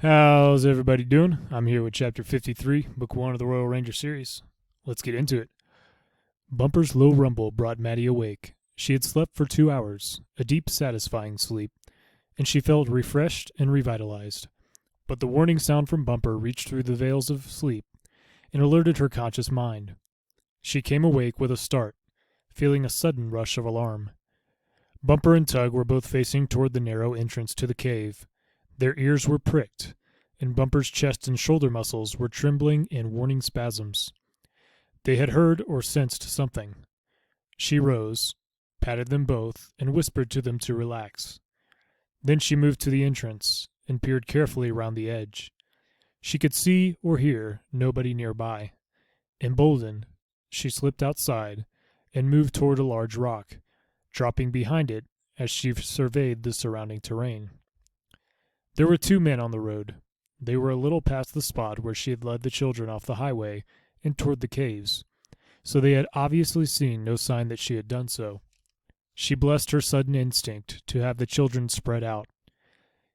How's everybody doing? I'm here with Chapter 53, Book 1 of the Royal Ranger series. Let's get into it. Bumper's low rumble brought Maddie awake. She had slept for 2 hours, a deep, satisfying sleep, and she felt refreshed and revitalized. But the warning sound from Bumper reached through the veils of sleep and alerted her conscious mind. She came awake with a start, feeling a sudden rush of alarm. Bumper and Tug were both facing toward the narrow entrance to the cave. Their ears were pricked, and Bumper's chest and shoulder muscles were trembling in warning spasms. They had heard or sensed something. She rose, patted them both, and whispered to them to relax. Then she moved to the entrance and peered carefully around the edge. She could see or hear nobody nearby. Emboldened, she slipped outside and moved toward a large rock, dropping behind it as she surveyed the surrounding terrain. There were 2 men on the road. They were a little past the spot where she had led the children off the highway and toward the caves, so they had obviously seen no sign that she had done so. She blessed her sudden instinct to have the children spread out.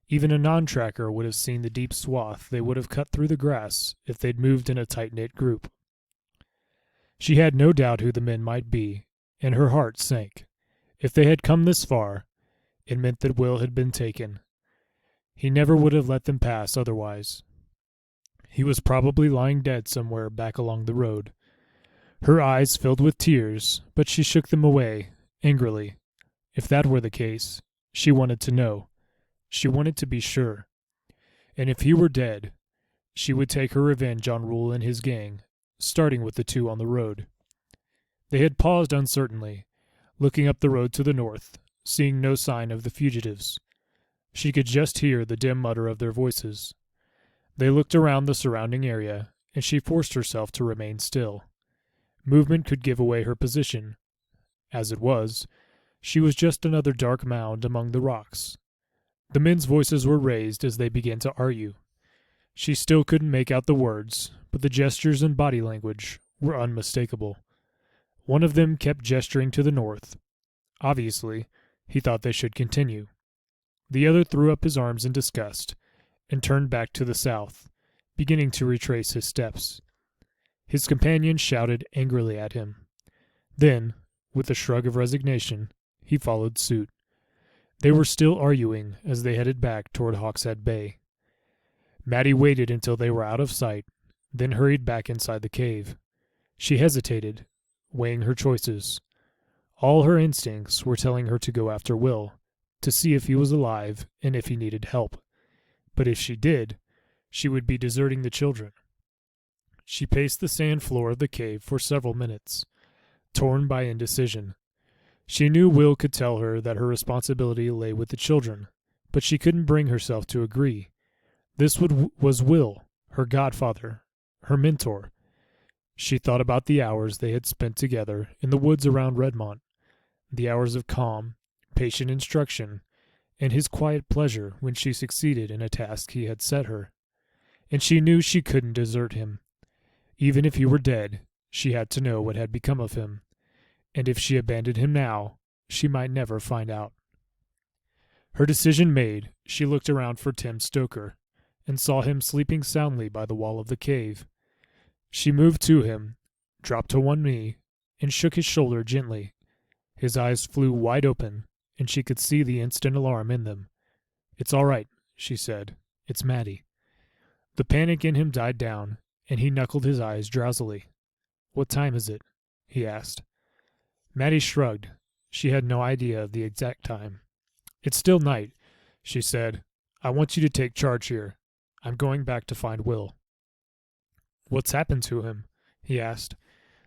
Even a non-tracker would have seen the deep swath they would have cut through the grass if they'd moved in a tight-knit group. She had no doubt who the men might be, and her heart sank. If they had come this far, it meant that Will had been taken. He never would have let them pass otherwise. He was probably lying dead somewhere back along the road. Her eyes filled with tears, but she shook them away, angrily. If that were the case, she wanted to know. She wanted to be sure. And if he were dead, she would take her revenge on Rule and his gang, starting with the 2 on the road. They had paused uncertainly, looking up the road to the north, seeing no sign of the fugitives. She could just hear the dim mutter of their voices. They looked around the surrounding area, and she forced herself to remain still. Movement could give away her position. As it was, she was just another dark mound among the rocks. The men's voices were raised as they began to argue. She still couldn't make out the words, but the gestures and body language were unmistakable. One of them kept gesturing to the north. Obviously, he thought they should continue. The other threw up his arms in disgust and turned back to the south, beginning to retrace his steps. His companion shouted angrily at him. Then, with a shrug of resignation, he followed suit. They were still arguing as they headed back toward Hawkshead Bay. Maddie waited until they were out of sight, then hurried back inside the cave. She hesitated, weighing her choices. All her instincts were telling her to go after Will, to see if he was alive and if he needed help. But if she did, she would be deserting the children. She paced the sand floor of the cave for several minutes, torn by indecision. She knew Will could tell her that her responsibility lay with the children, but she couldn't bring herself to agree. This was Will, her godfather, her mentor. She thought about the hours they had spent together in the woods around Redmont, the hours of calm, patient instruction, and his quiet pleasure when she succeeded in a task he had set her. And she knew she couldn't desert him. Even if he were dead, she had to know what had become of him, and if she abandoned him now, she might never find out. Her decision made, she looked around for Tim Stoker, and saw him sleeping soundly by the wall of the cave. She moved to him, dropped to one knee, and shook his shoulder gently. His eyes flew wide open, and she could see the instant alarm in them. "It's all right," she said. "It's Maddie." The panic in him died down, and he knuckled his eyes drowsily. "What time is it?" he asked. Maddie shrugged. She had no idea of the exact time. "It's still night," she said. "I want you to take charge here. I'm going back to find Will." "What's happened to him?" he asked.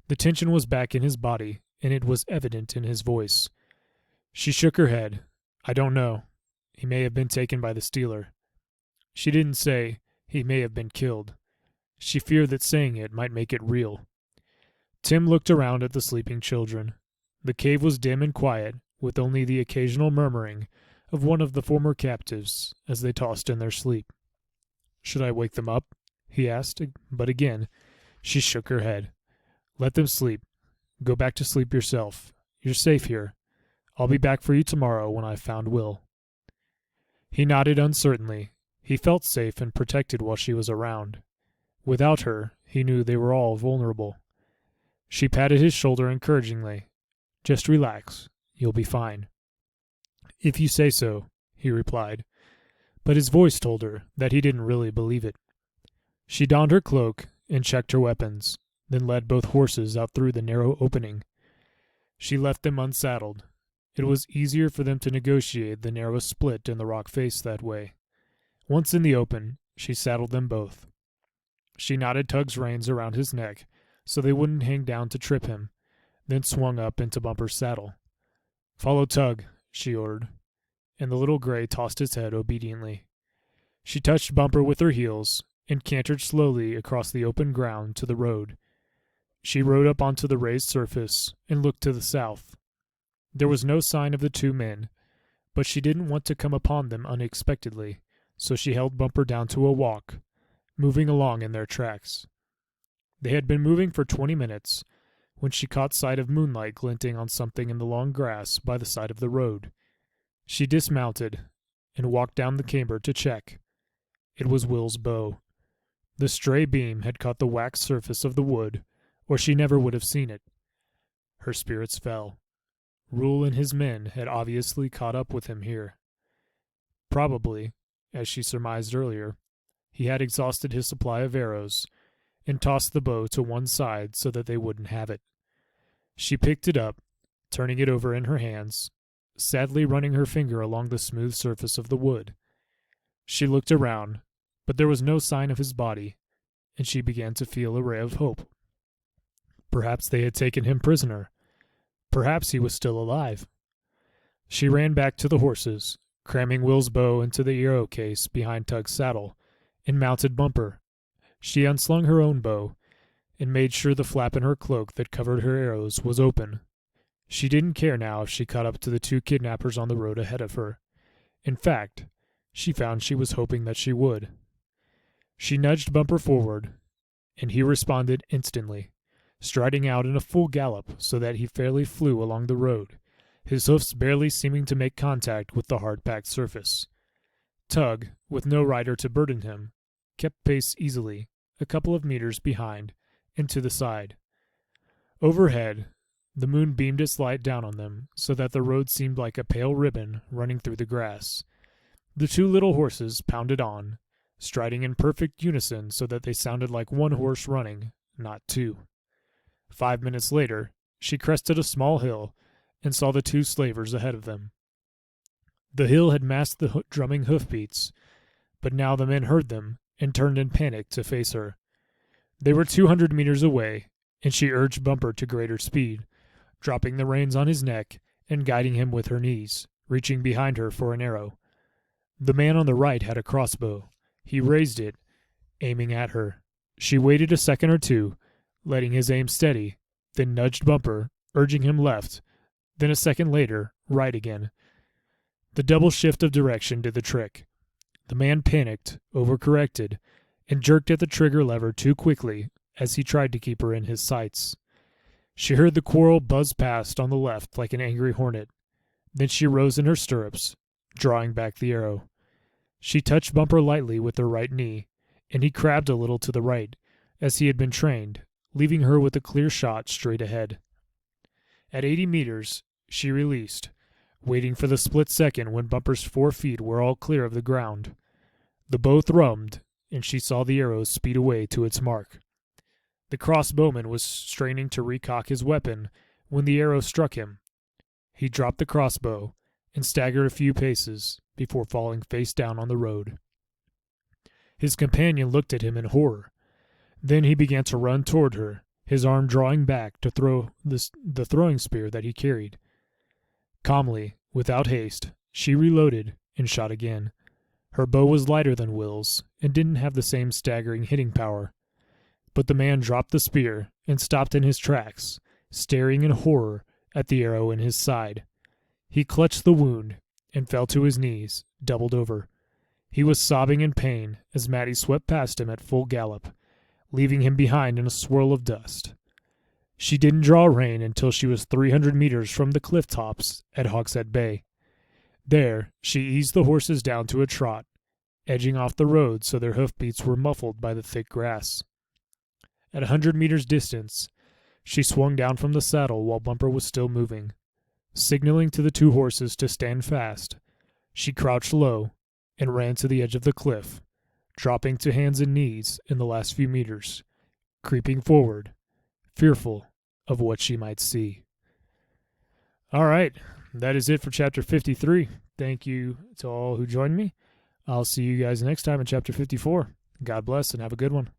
The tension was back in his body, and it was evident in his voice. She shook her head. "I don't know. He may have been taken by the stealer." She didn't say, "He may have been killed." She feared that saying it might make it real. Tim looked around at the sleeping children. The cave was dim and quiet, with only the occasional murmuring of one of the former captives as they tossed in their sleep. "Should I wake them up?" he asked, but again she shook her head. "Let them sleep. Go back to sleep yourself. You're safe here. I'll be back for you tomorrow when I've found Will." He nodded uncertainly. He felt safe and protected while she was around. Without her, he knew they were all vulnerable. She patted his shoulder encouragingly. "Just relax. You'll be fine." "If you say so," he replied, but his voice told her that he didn't really believe it. She donned her cloak and checked her weapons, then led both horses out through the narrow opening. She left them unsaddled. It was easier for them to negotiate the narrow split in the rock face that way. Once in the open, she saddled them both. She knotted Tug's reins around his neck so they wouldn't hang down to trip him, then swung up into Bumper's saddle. "Follow Tug," she ordered, and the little gray tossed his head obediently. She touched Bumper with her heels and cantered slowly across the open ground to the road. She rode up onto the raised surface and looked to the south. There was no sign of the two men, but she didn't want to come upon them unexpectedly, so she held Bumper down to a walk, moving along in their tracks. They had been moving for 20 minutes when she caught sight of moonlight glinting on something in the long grass by the side of the road. She dismounted and walked down the camber to check. It was Will's bow. The stray beam had caught the waxed surface of the wood, or she never would have seen it. Her spirits fell. Rule and his men had obviously caught up with him here. Probably, as she surmised earlier, he had exhausted his supply of arrows and tossed the bow to one side so that they wouldn't have it. She picked it up, turning it over in her hands, sadly running her finger along the smooth surface of the wood. She looked around, but there was no sign of his body, and she began to feel a ray of hope. Perhaps they had taken him prisoner. Perhaps he was still alive. She ran back to the horses, cramming Will's bow into the arrow case behind Tug's saddle, and mounted Bumper. She unslung her own bow, and made sure the flap in her cloak that covered her arrows was open. She didn't care now if she caught up to the two kidnappers on the road ahead of her. In fact, she found she was hoping that she would. She nudged Bumper forward, and he responded instantly, striding out in a full gallop so that he fairly flew along the road, his hoofs barely seeming to make contact with the hard-packed surface. Tug, with no rider to burden him, kept pace easily, a couple of meters behind, and to the side. Overhead, the moon beamed its light down on them so that the road seemed like a pale ribbon running through the grass. The two little horses pounded on, striding in perfect unison so that they sounded like one horse running, not two. 5 minutes later, she crested a small hill and saw the two slavers ahead of them. The hill had masked the drumming hoofbeats, but now the men heard them and turned in panic to face her. They were 200 meters away, and she urged Bumper to greater speed, dropping the reins on his neck and guiding him with her knees, reaching behind her for an arrow. The man on the right had a crossbow. He raised it, aiming at her. She waited a second or two, letting his aim steady, then nudged Bumper, urging him left, then a second later, right again. The double shift of direction did the trick. The man panicked, overcorrected, and jerked at the trigger lever too quickly as he tried to keep her in his sights. She heard the quarrel buzz past on the left like an angry hornet. Then she rose in her stirrups, drawing back the arrow. She touched Bumper lightly with her right knee, and he crabbed a little to the right, as he had been trained, leaving her with a clear shot straight ahead. At 80 meters, she released, waiting for the split second when Bumper's 4 feet were all clear of the ground. The bow thrummed, and she saw the arrow speed away to its mark. The crossbowman was straining to recock his weapon when the arrow struck him. He dropped the crossbow and staggered a few paces before falling face down on the road. His companion looked at him in horror. Then he began to run toward her, his arm drawing back to throw the throwing spear that he carried. Calmly, without haste, she reloaded and shot again. Her bow was lighter than Will's and didn't have the same staggering hitting power. But the man dropped the spear and stopped in his tracks, staring in horror at the arrow in his side. He clutched the wound and fell to his knees, doubled over. He was sobbing in pain as Maddie swept past him at full gallop, leaving him behind in a swirl of dust. She didn't draw rein until she was 300 meters from the cliff tops at Hawkshead Bay. There, she eased the horses down to a trot edging off the road so their hoofbeats were muffled by the thick grass. At 100 meters distance, she swung down from the saddle while Bumper was still moving. Signaling to the two horses to stand fast, she crouched low and ran to the edge of the cliff, dropping to hands and knees in the last few meters, creeping forward, fearful of what she might see. All right, that is it for Chapter 53. Thank you to all who joined me. I'll see you guys next time in Chapter 54. God bless and have a good one.